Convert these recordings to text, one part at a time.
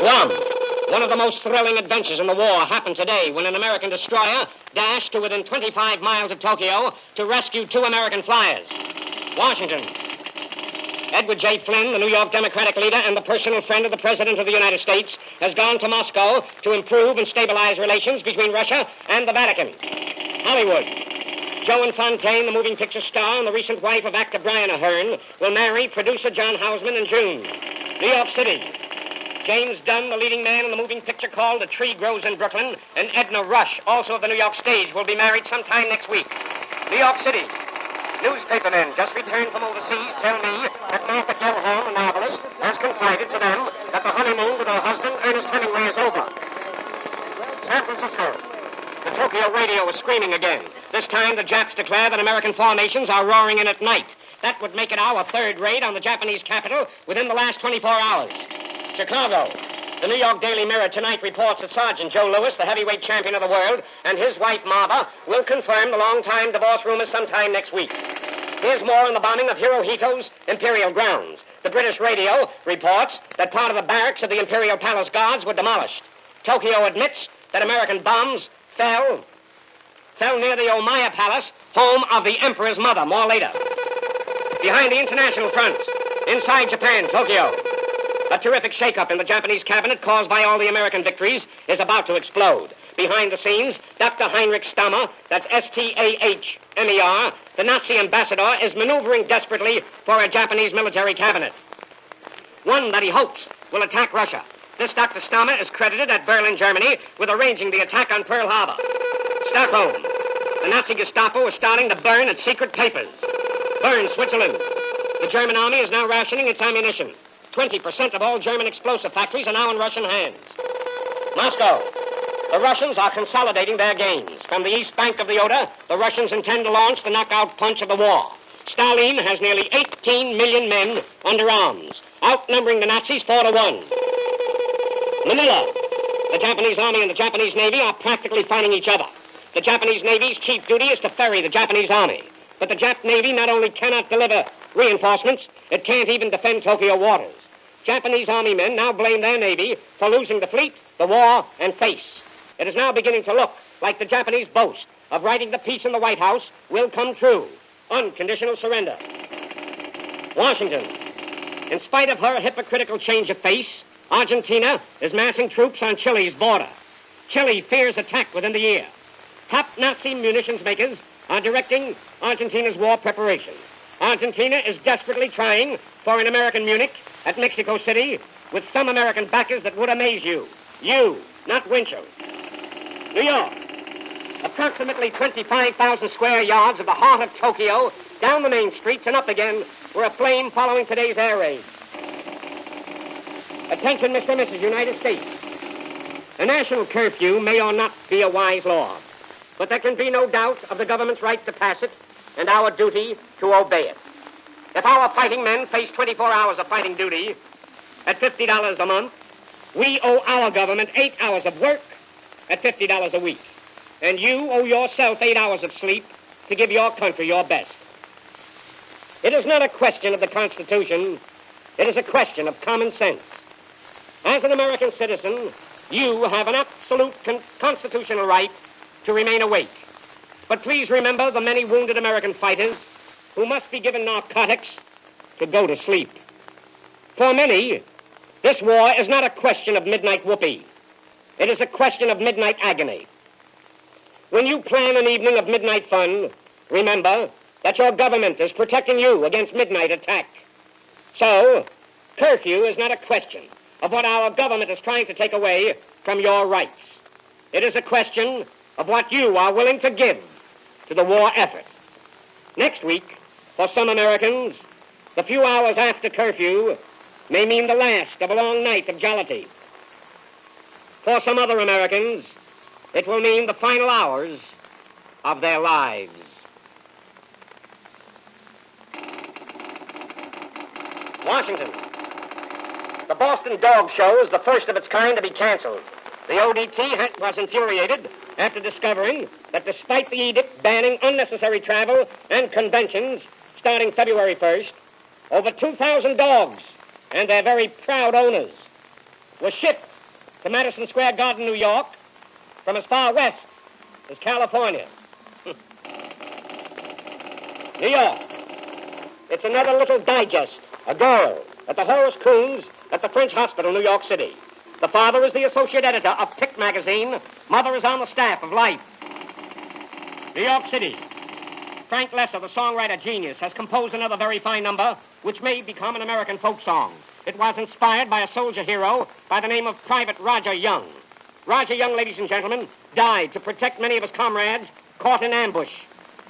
Guam. One of the most thrilling adventures in the war happened today when an American destroyer dashed to within 25 miles of Tokyo to rescue 2 American flyers. Washington. Edward J. Flynn, the New York Democratic leader and the personal friend of the President of the United States, has gone to Moscow to improve and stabilize relations between Russia and the Vatican. Hollywood. Joan Fontaine, the moving picture star and the recent wife of actor Brian Ahern, will marry producer John Houseman in June. New York City. James Dunn, the leading man in the moving picture called A Tree Grows in Brooklyn, and Edna Rush, also of the New York stage, will be married sometime next week. New York City. Newspapermen just returned from overseas tell me that Martha Gellhorn, the novelist, has confided to them that the honeymoon with her husband, Ernest Hemingway, is over. San Francisco. The Tokyo radio is screaming again. This time the Japs declare that American formations are roaring in at night. That would make it our 3rd raid on the Japanese capital within the last 24 hours. Chicago. The New York Daily Mirror tonight reports that Sergeant Joe Louis, the heavyweight champion of the world, and his wife Marva will confirm the long-time divorce rumors sometime next week. Here's more on the bombing of Hirohito's Imperial grounds. The British radio reports that part of the barracks of the Imperial Palace Guards were demolished. Tokyo admits that American bombs fell near the Omiya Palace, home of the Emperor's mother. More later. Behind the international front, inside Japan, Tokyo, a terrific shakeup in the Japanese cabinet caused by all the American victories is about to explode. Behind the scenes, Dr. Heinrich Stammer, that's S-T-A-H-M-E-R, the Nazi ambassador, is maneuvering desperately for a Japanese military cabinet. One that he hopes will attack Russia. This Dr. Stammer is credited at Berlin, Germany, with arranging the attack on Pearl Harbor. Stockholm. The Nazi Gestapo is starting to burn its secret papers. Bern, Switzerland. The German army is now rationing its ammunition. 20% of all German explosive factories are now in Russian hands. Moscow. The Russians are consolidating their gains. From the east bank of the Oder, the Russians intend to launch the knockout punch of the war. Stalin has nearly 18 million men under arms, outnumbering the Nazis 4-1. Manila. The Japanese army and the Japanese Navy are practically fighting each other. The Japanese Navy's chief duty is to ferry the Japanese army. But the Jap Navy not only cannot deliver reinforcements, it can't even defend Tokyo waters. Japanese army men now blame their Navy for losing the fleet, the war, and face. It is now beginning to look like the Japanese boast of writing the peace in the White House will come true. Unconditional surrender. Washington. In spite of her hypocritical change of face, Argentina is massing troops on Chile's border. Chile fears attack within the year. Top Nazi munitions makers are directing Argentina's war preparations. Argentina is desperately trying for an American Munich at Mexico City with some American backers that would amaze you. You, not Winchell. New York. Approximately 25,000 square yards of the heart of Tokyo, down the main streets and up again, were aflame following today's air raid. Attention, Mr. and Mrs. United States. A national curfew may or not be a wise law, but there can be no doubt of the government's right to pass it and our duty to obey it. If our fighting men face 24 hours of fighting duty at $50 a month, we owe our government 8 hours of work at $50 a week. And you owe yourself 8 hours of sleep to give your country your best. It is not a question of the Constitution. It is a question of common sense. As an American citizen, you have an absolute constitutional right to remain awake. But please remember the many wounded American fighters who must be given narcotics to go to sleep. For many, this war is not a question of midnight whoopee. It is a question of midnight agony. When you plan an evening of midnight fun, remember that your government is protecting you against midnight attack. So, curfew is not a question of what our government is trying to take away from your rights. It is a question of what you are willing to give to the war effort. Next week, for some Americans, the few hours after curfew may mean the last of a long night of jollity. For some other Americans, it will mean the final hours of their lives. Washington. The Boston Dog Show is the first of its kind to be canceled. The ODT was infuriated after discovering that despite the edict banning unnecessary travel and conventions starting February 1st, over 2,000 dogs and their very proud owners were shipped to Madison Square Garden, New York, from as far west as California. New York. It's another little digest. A girl at the Horace Coons at the French Hospital, New York City. The father is the associate editor of Pick magazine. Mother is on the staff of Life. New York City. Frank Lesser, the songwriter genius, has composed another very fine number, which may become an American folk song. It was inspired by a soldier hero by the name of Private Roger Young. Roger Young, ladies and gentlemen, died to protect many of his comrades caught in ambush.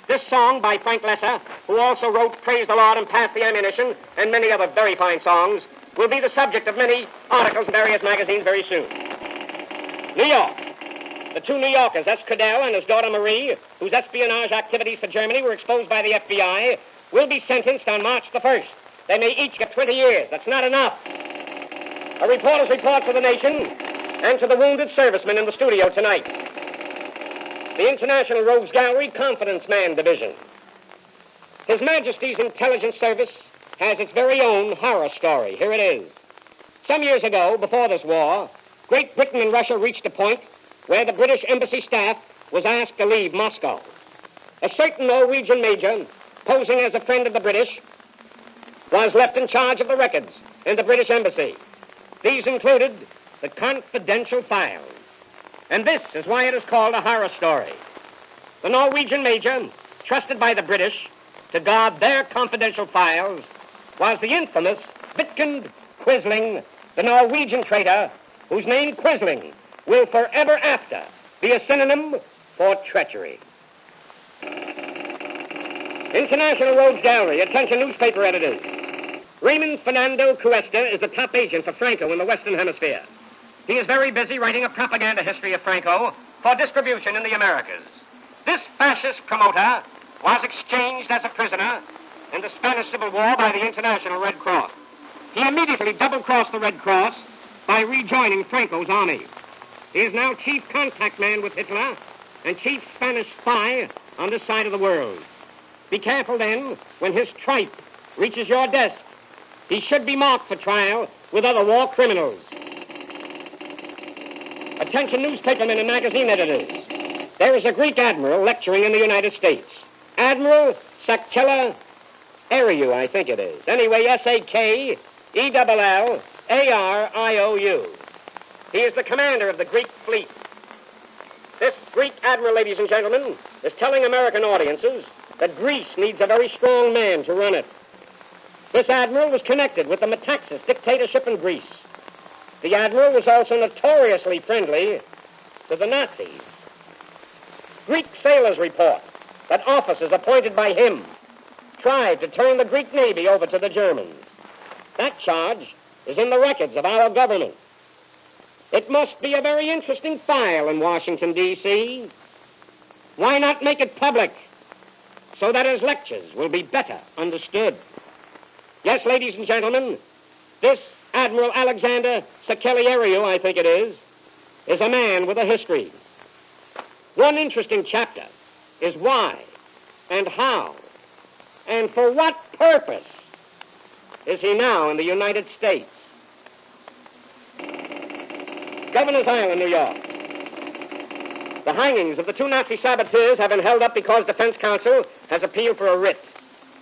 This song by Frank Lesser, who also wrote Praise the Lord and Pass the Ammunition and many other very fine songs, will be the subject of many articles in various magazines very soon. New York. The two New Yorkers, S. Cadell and his daughter Marie, whose espionage activities for Germany were exposed by the FBI, will be sentenced on March the 1st. They may each get 20 years. That's not enough. A reporter's report to the nation and to the wounded servicemen in the studio tonight. The International Rogues Gallery Confidence Man Division. His Majesty's Intelligence Service has its very own horror story. Here it is. Some years ago, before this war, Great Britain and Russia reached a point where the British embassy staff was asked to leave Moscow. A certain Norwegian major, posing as a friend of the British, was left in charge of the records in the British embassy. These included the confidential files. And this is why it is called a horror story. The Norwegian major, trusted by the British to guard their confidential files, was the infamous Vidkund Quisling, the Norwegian traitor whose name Quisling will forever after be a synonym for treachery. International Rogues Gallery, attention newspaper editors. Raymond Fernando Cuesta is the top agent for Franco in the Western Hemisphere. He is very busy writing a propaganda history of Franco for distribution in the Americas. This fascist promoter was exchanged as a prisoner in the Spanish Civil War by the International Red Cross. He immediately double-crossed the Red Cross by rejoining Franco's army. He is now chief contact man with Hitler and chief Spanish spy on this side of the world. Be careful then when his tripe reaches your desk. He should be marked for trial with other war criminals. Attention newspapermen and magazine editors. There is a Greek admiral lecturing in the United States. Admiral Sakella Ariou, I think it is. Anyway, Sakellariou. He is the commander of the Greek fleet. This Greek admiral, ladies and gentlemen, is telling American audiences that Greece needs a very strong man to run it. This admiral was connected with the Metaxas dictatorship in Greece. The admiral was also notoriously friendly to the Nazis. Greek sailors report that officers appointed by him tried to turn the Greek Navy over to the Germans. That charge is in the records of our government. It must be a very interesting file in Washington, D.C. Why not make it public so that his lectures will be better understood? Yes, ladies and gentlemen, this Admiral Alexander Sakellariou, I think it is a man with a history. One interesting chapter is why and how and for what purpose is he now in the United States? Governor's Island, New York. The hangings of the two Nazi saboteurs have been held up because defense counsel has appealed for a writ.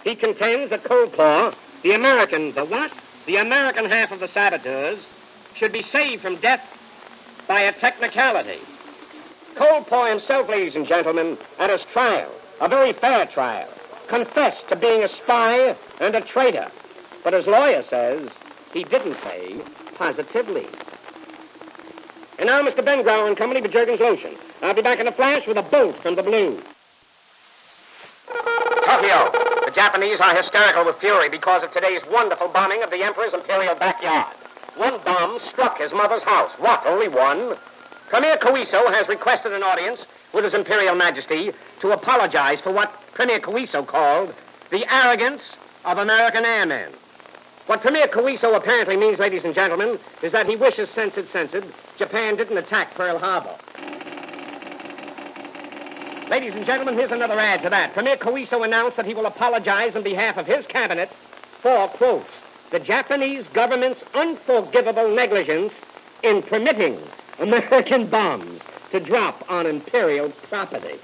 He contends that Coldpaw, the American half of the saboteurs, should be saved from death by a technicality. Coldpaw himself, ladies and gentlemen, at his trial, a very fair trial, confessed to being a spy and a traitor. But his lawyer says he didn't say positively. And now, Mr. Ben Grauer and Company for Jergens Lotion. I'll be back in a flash with a bolt from the blue. Tokyo. The Japanese are hysterical with fury because of today's wonderful bombing of the Emperor's imperial backyard. One bomb struck his mother's house. What, only one? Premier Koiso has requested an audience with His Imperial Majesty to apologize for what Premier Koiso called the arrogance of American airmen. What Premier Koiso apparently means, ladies and gentlemen, is that he wishes, censored, Japan didn't attack Pearl Harbor. Ladies and gentlemen, here's another add to that. Premier Koiso announced that he will apologize on behalf of his cabinet for, quote, the Japanese government's unforgivable negligence in permitting American bombs to drop on Imperial property.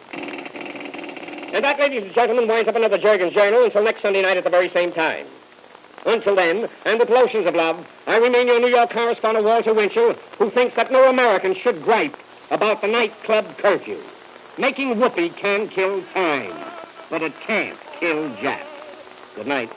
And that, ladies and gentlemen, winds up another Jurgens Journal until next Sunday night at the very same time. Until then, and with lotions of love, I remain your New York correspondent, Walter Winchell, who thinks that no American should gripe about the nightclub curfew. Making whoopee can kill time, but it can't kill Japs. Good night.